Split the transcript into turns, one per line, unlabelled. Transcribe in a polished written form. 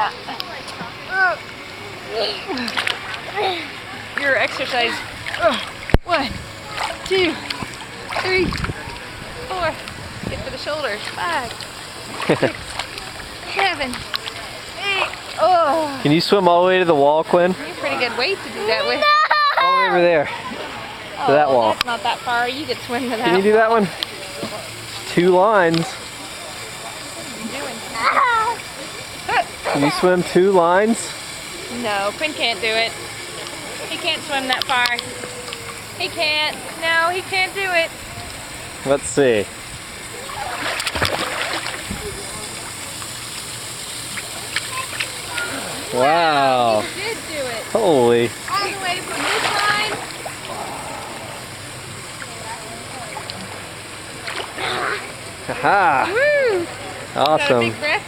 Yeah. Your exercise. 1, 2, 3, 4. Get for the shoulders. 5, 6, 7, 8. Oh.
Can you swim all the way to the wall, Quinn?
You have pretty good weight to do that with.
All the way over there. To that wall.
That's not that far. You could swim to that.
Can you do that one? 2 lines. Can you swim 2 lines?
No, Quinn can't do it. He can't swim that far. He can't. No, he can't do it.
Let's see. Wow.
He did do it.
Holy.
All the way from this line.
Haha.
Woo! Got a
Awesome.
big breath.